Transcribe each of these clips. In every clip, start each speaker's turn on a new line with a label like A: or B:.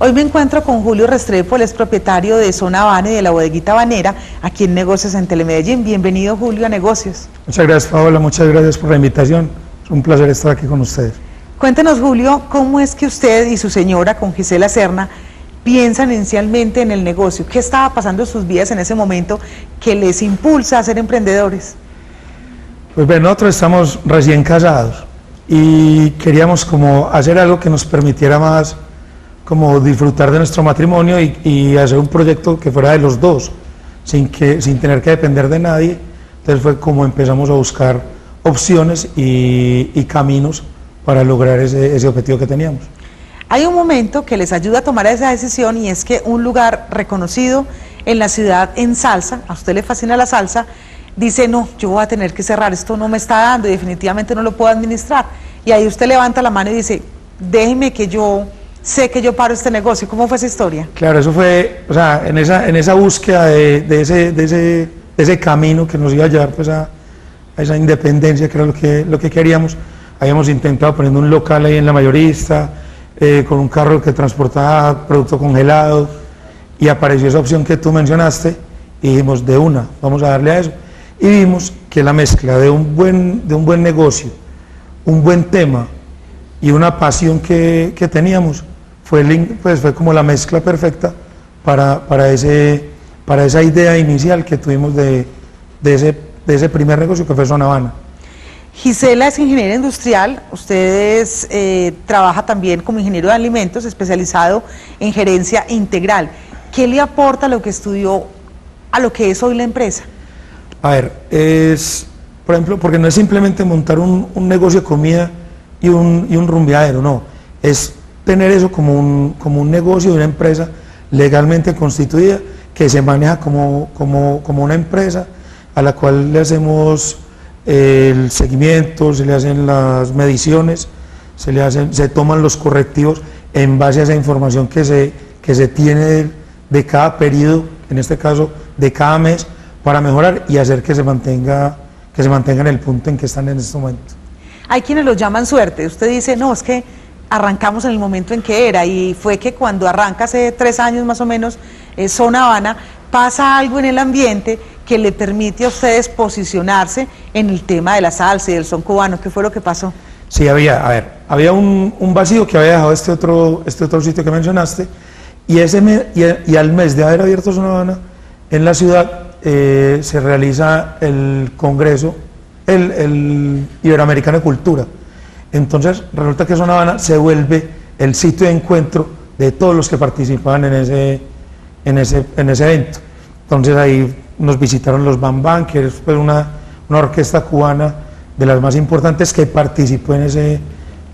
A: Hoy me encuentro con Julio Restrepo, él es propietario de Zona Habana y de la Bodeguita Habanera, aquí en Negocios en Telemedellín. Bienvenido, Julio, a Negocios.
B: Muchas gracias, Paola, muchas gracias por la invitación. Es un placer estar aquí con ustedes.
A: Cuéntenos, Julio, ¿cómo es que usted y su señora, con Gisela Serna, piensan inicialmente en el negocio? ¿Qué estaba pasando en sus vidas en ese momento que les impulsa a ser emprendedores?
B: Pues bien, nosotros estamos recién casados y queríamos como hacer algo que nos permitiera más como disfrutar de nuestro matrimonio y hacer un proyecto que fuera de los dos, sin tener que depender de nadie. Entonces fue como empezamos a buscar opciones y caminos para lograr ese objetivo que teníamos.
A: Hay un momento que les ayuda a tomar esa decisión y es que un lugar reconocido en la ciudad en salsa, a usted le fascina la salsa, dice no, yo voy a tener que cerrar, esto no me está dando y definitivamente no lo puedo administrar. Y ahí usted levanta la mano y dice, déjeme que yo sé que yo paro este negocio. ¿Cómo fue esa historia?
B: Claro, eso fue, o sea, en esa búsqueda de ese camino que nos iba a llevar pues a esa independencia, que era lo que queríamos. Habíamos intentado poniendo un local ahí en la mayorista, con un carro que transportaba producto congelado, y apareció esa opción que tú mencionaste, y dijimos, de una, vamos a darle a eso. Y vimos que la mezcla de un buen negocio, un buen tema y una pasión que teníamos, fue como la mezcla perfecta para esa idea inicial que tuvimos de ese primer negocio que fue Zona Habana.
A: Gisela es ingeniera industrial, usted trabaja también como ingeniero de alimentos, especializado en gerencia integral. ¿Qué le aporta lo que estudió a lo que es hoy la empresa?
B: A ver, por ejemplo, porque no es simplemente montar un negocio de comida y un rumbeadero, no, es tener eso como un negocio de una empresa legalmente constituida, que se maneja como una empresa a la cual le hacemos el seguimiento, se le hacen las mediciones, se toman los correctivos en base a esa información que se tiene de cada periodo, en este caso de cada mes, para mejorar y hacer que se mantenga en el punto en que están en este momento.
A: Hay quienes lo llaman suerte. Usted dice, no, es que arrancamos en el momento en que era, y fue que cuando arranca hace 3 años más o menos Zona Habana, pasa algo en el ambiente que le permite a ustedes posicionarse en el tema de la salsa y del son cubano. ¿Qué fue lo que pasó?
B: Sí, había un vacío que había dejado este otro sitio que mencionaste, y al mes de haber abierto Zona Habana en la ciudad, se realiza el Congreso, el Iberoamericano de Cultura. Entonces resulta que Zona Habana se vuelve el sitio de encuentro de todos los que participaban en ese evento. Entonces ahí nos visitaron los Bam Bam, que es pues una orquesta cubana de las más importantes que participó en ese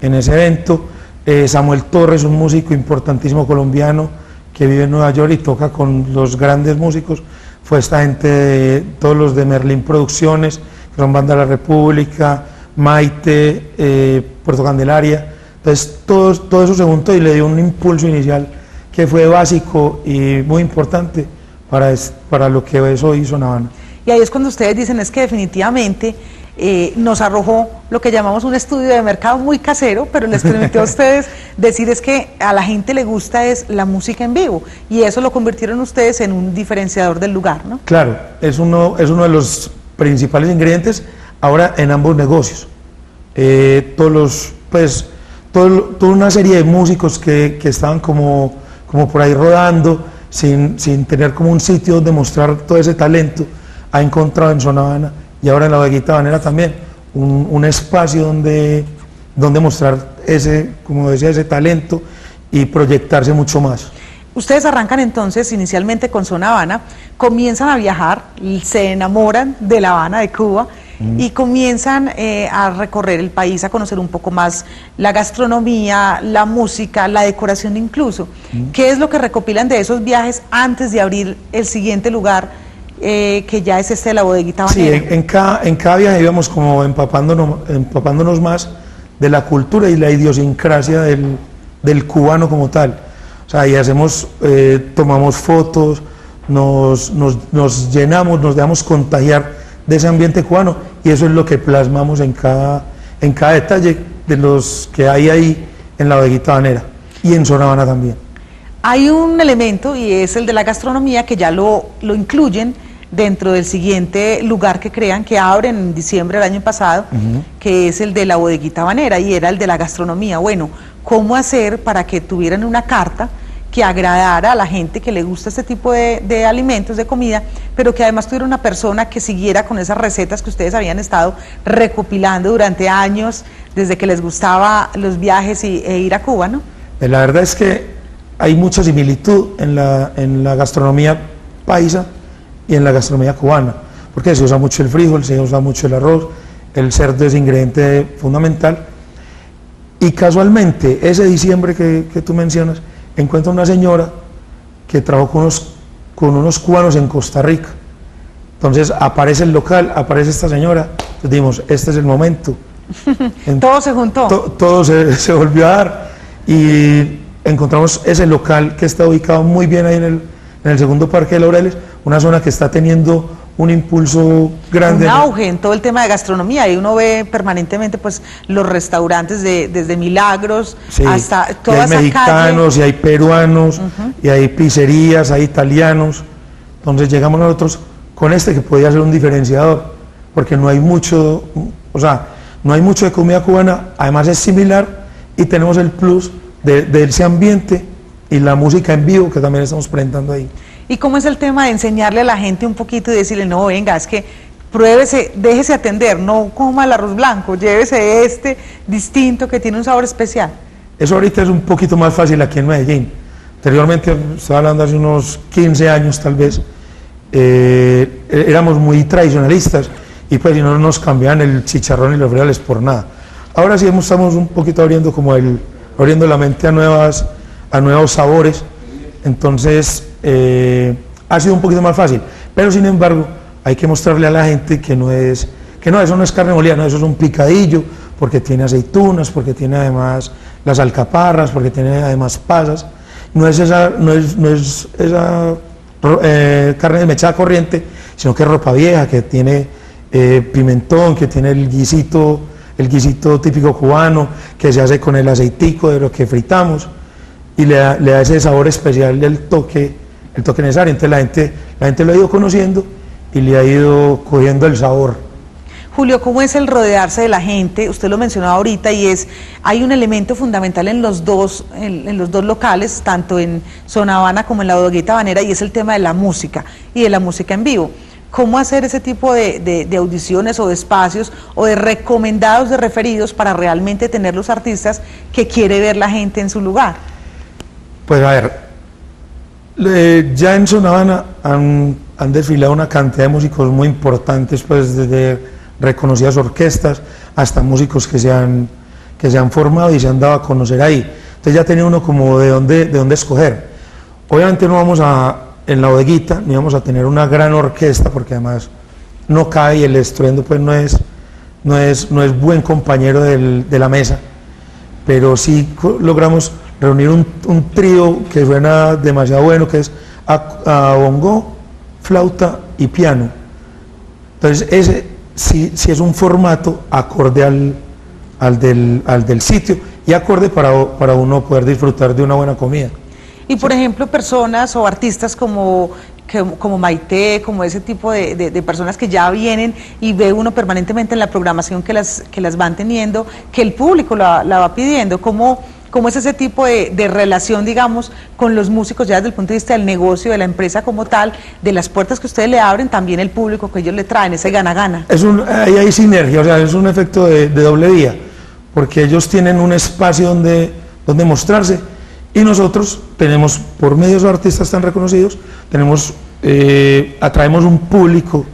B: evento. Samuel Torres, un músico importantísimo colombiano que vive en Nueva York y toca con los grandes músicos. Fue esta gente, todos los de Merlín Producciones, que son Banda de la República, Maite, Puerto Candelaria. Entonces todo eso se juntó y le dio un impulso inicial que fue básico y muy importante para lo que es hoy Zona Habana.
A: Y ahí es cuando ustedes dicen, es que definitivamente nos arrojó lo que llamamos un estudio de mercado muy casero, pero les permitió a ustedes decir es que a la gente le gusta es la música en vivo, y eso lo convirtieron ustedes en un diferenciador del lugar, ¿no? Claro,
B: es uno de los principales ingredientes ahora en ambos negocios. Toda una serie de músicos que estaban como por ahí rodando, sin tener como un sitio donde mostrar todo ese talento, ha encontrado en Zona Habana y ahora en la Bodeguita Habanera también un espacio donde mostrar como decía, ese talento y proyectarse mucho más.
A: Ustedes arrancan entonces inicialmente con Zona Habana, comienzan a viajar, se enamoran de La Habana, de Cuba, y comienzan a recorrer el país, a conocer un poco más la gastronomía, la música, la decoración incluso. ¿Qué es lo que recopilan de esos viajes antes de abrir el siguiente lugar, que ya es de la Bodeguita Habanera?
B: Sí, en cada viaje íbamos como empapándonos más de la cultura y la idiosincrasia del cubano como tal. O sea, y tomamos fotos, nos llenamos, nos dejamos contagiar de ese ambiente cubano, y eso es lo que plasmamos en cada detalle de los que hay ahí en la Bodeguita Habanera y en Zona Habana también.
A: Hay un elemento y es el de la gastronomía que ya lo incluyen dentro del siguiente lugar que crean, que abren en diciembre del año pasado, que es el de la bodeguita habanera, y era el de la gastronomía. Bueno, ¿cómo hacer para que tuvieran una carta que agradara a la gente que le gusta este tipo de alimentos, de comida, pero que además tuviera una persona que siguiera con esas recetas que ustedes habían estado recopilando durante años, desde que les gustaba los viajes e ir a Cuba, ¿no?
B: La verdad es que hay mucha similitud en la gastronomía paisa y en la gastronomía cubana, porque se usa mucho el frijol, se usa mucho el arroz, el cerdo es ingrediente fundamental, y casualmente ese diciembre que tú mencionas, encuentro una señora que trabajó con unos cubanos en Costa Rica. Entonces aparece el local, aparece esta señora, entonces dijimos, este es el momento.
A: Todo se juntó.
B: Todo se volvió a dar y encontramos ese local que está ubicado muy bien ahí en el segundo Parque de Laureles, una zona que está teniendo un impulso grande.
A: Un auge en todo el tema de gastronomía, y uno ve permanentemente pues los restaurantes desde Milagros, sí, hasta toda esa calle.
B: Hay mexicanos, y hay peruanos, y hay pizzerías, hay italianos. Entonces llegamos nosotros con este que podía ser un diferenciador, porque no hay mucho, o sea, no hay mucho de comida cubana, además es similar, y tenemos el plus de ese ambiente y la música en vivo que también estamos presentando ahí.
A: ¿Y cómo es el tema de enseñarle a la gente un poquito y decirle, no, venga, es que pruébese, déjese atender, no coma el arroz blanco, llévese este distinto que tiene un sabor especial?
B: Eso ahorita es un poquito más fácil aquí en Medellín. Anteriormente, estaba hablando hace unos 15 años tal vez, éramos muy tradicionalistas y pues no nos cambiaban el chicharrón y los frijoles por nada. Ahora sí estamos un poquito abriendo abriendo la mente a nuevos sabores, entonces ha sido un poquito más fácil, pero sin embargo hay que mostrarle a la gente que eso no es carne molida, no, eso es un picadillo, porque tiene aceitunas, porque tiene además las alcaparras, porque tiene además pasas, no es esa carne desmechada corriente, sino que es ropa vieja, que tiene pimentón, que tiene el guisito típico cubano, que se hace con el aceitico de lo que fritamos, y le da ese sabor especial del toque necesario. Entonces la gente lo ha ido conociendo y le ha ido cogiendo el sabor.
A: Julio, ¿cómo es el rodearse de la gente? Usted lo mencionó ahorita, y hay un elemento fundamental en los dos locales, tanto en Zona Habana como en la bodeguita habanera, y es el tema de la música y de la música en vivo. ¿Cómo hacer ese tipo de audiciones o de espacios o de recomendados, de referidos, para realmente tener los artistas que quiere ver la gente en su lugar?
B: Pues a ver, ya en Zona Habana han desfilado una cantidad de músicos muy importantes, pues desde reconocidas orquestas hasta músicos que se han formado y se han dado a conocer ahí. Entonces ya tenía uno como de dónde escoger. Obviamente en la bodeguita no íbamos a tener una gran orquesta, porque además no cae, y el estruendo pues no es buen compañero de la mesa, pero sí logramos reunir un trío que suena demasiado bueno, que es a bongo, flauta y piano. Entonces ese sí es un formato acorde al del sitio, y acorde para uno poder disfrutar de una buena comida.
A: Y por ejemplo, personas o artistas como Maite, como ese tipo de personas que ya vienen y ve uno permanentemente en la programación que las van teniendo, que el público la va pidiendo, ¿cómo es ese tipo de relación, digamos, con los músicos, ya desde el punto de vista del negocio, de la empresa como tal, de las puertas que ustedes le abren, también el público que ellos le traen, ese gana-gana?
B: Ahí hay sinergia, o sea, es un efecto de doble vía, porque ellos tienen un espacio donde mostrarse, y nosotros tenemos, por medio de esos artistas tan reconocidos, atraemos un público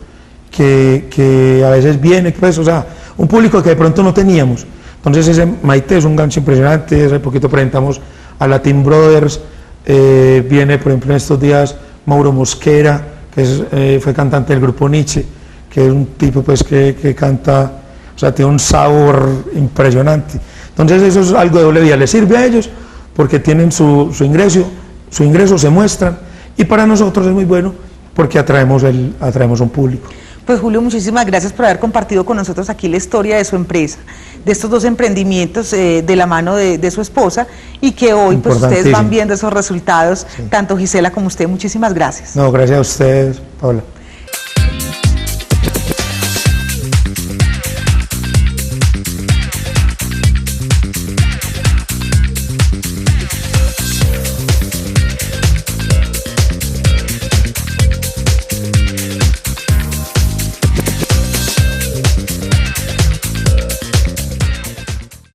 B: que a veces viene, pues, o sea, un público que de pronto no teníamos. Entonces ese Maite es un gancho impresionante. Hace poquito presentamos a Latin Brothers, viene por ejemplo en estos días Mauro Mosquera, que fue cantante del grupo Nietzsche, que es un tipo pues que canta, o sea, tiene un sabor impresionante. Entonces eso es algo de doble vía, les sirve a ellos porque tienen su ingreso, se muestran, y para nosotros es muy bueno porque atraemos un público.
A: Pues Julio, muchísimas gracias por haber compartido con nosotros aquí la historia de su empresa, estos dos emprendimientos de la mano de su esposa, y que hoy pues ustedes van
B: Importantísimo.
A: viendo esos resultados,
B: Sí.
A: tanto Gisela como usted. Muchísimas gracias.
B: No, gracias a ustedes, Paula.